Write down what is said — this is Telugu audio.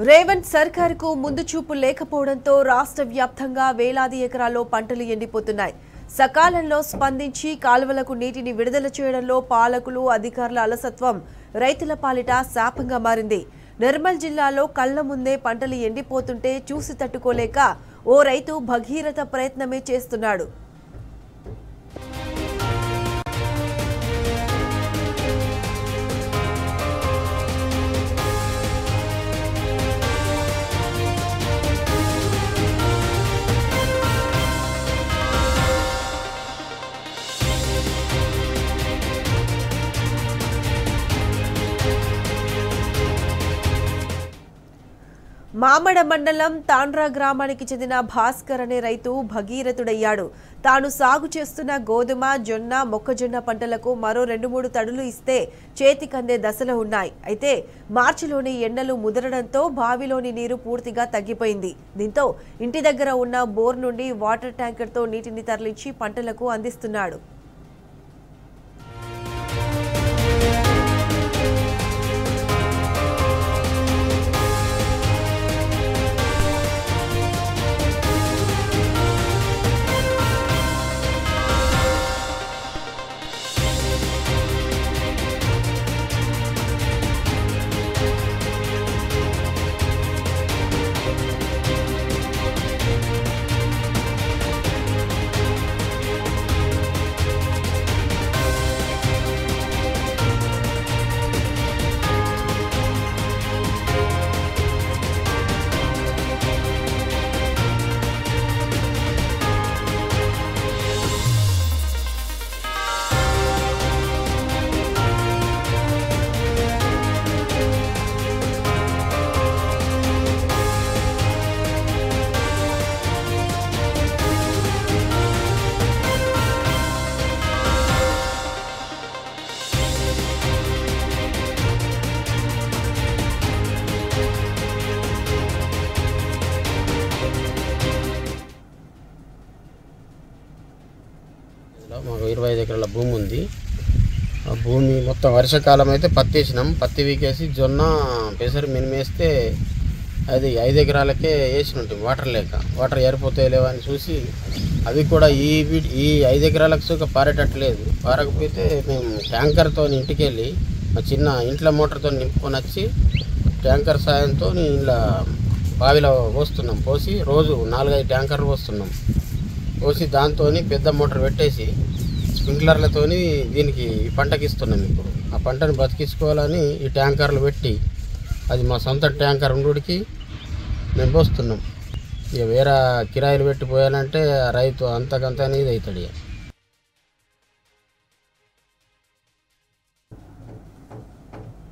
రేవంత్ సర్కారుకు ముందు చూపు లేకపోవడంతో రాష్ట్ర వ్యాప్తంగా వేలాది ఎకరాల్లో పంటలు ఎండిపోతున్నాయి. సకాలంలో స్పందించి కాలువలకు నీటిని విడుదల చేయడంలో పాలకులు అధికారుల అలసత్వం రైతుల పాలిట శాపంగా మారింది. నిర్మల్ జిల్లాలో కళ్ల ముందే పంటలు ఎండిపోతుంటే చూసి తట్టుకోలేక ఓ రైతు భగీరథ ప్రయత్నమే చేస్తున్నాడు. మామడ మండలం తాండ్రా గ్రామానికి చెందిన భాస్కర్ అనే రైతు భగీరథుడయ్యాడు. తాను సాగు చేస్తున్న గోధుమ, జొన్న, మొక్కజొన్న పంటలకు మరో 2-3 తడులు ఇస్తే చేతికందే దశలో ఉన్నాయి. అయితే మార్చిలోని ఎండలు ముదరడంతో బావిలోని నీరు పూర్తిగా తగ్గిపోయింది. దీంతో ఇంటి దగ్గర ఉన్న బోర్ నుండి వాటర్ ట్యాంకర్తో నీటిని తరలించి పంటలకు అందిస్తున్నాడు. మాకు 25 ఎకరాల భూమి ఉంది. ఆ భూమి మొత్తం వర్షాకాలం అయితే పత్తి వేసినాం. పత్తి వీకేసి జొన్న పెసరు మినిమేస్తే అది 5 ఎకరాలకే వేసి ఉంటాం. వాటర్ ఏరిపోతాయి లేవని చూసి అవి కూడా ఈ 5 ఎకరాలకు సుఖ పారేటట్లేదు. పారకపోతే మేము ట్యాంకర్తో ఇంటికి వెళ్ళి మా చిన్న ఇంట్లో మోటార్తో నింపుకొని వచ్చి ట్యాంకర్ సాయంతో ఇలా బావిలో పోస్తున్నాం. పోసి రోజు 4-5 ట్యాంకర్లు పోస్తున్నాం. పోసి దాంతో పెద్ద మోటార్ పెట్టేసి స్ప్రింక్లర్లతో దీనికి పంటకి ఇస్తున్నాం. ఇప్పుడు ఆ పంటను బతికించుకోవాలని ఈ ట్యాంకర్లు పెట్టి అది మా సొంత ట్యాంకర్ ఉండుడికి మేము పోస్తున్నాం. ఇక వేరే కిరాయిలు పెట్టి పోయాలంటే రైతు అంతకంతా ఇది అవుతాడు.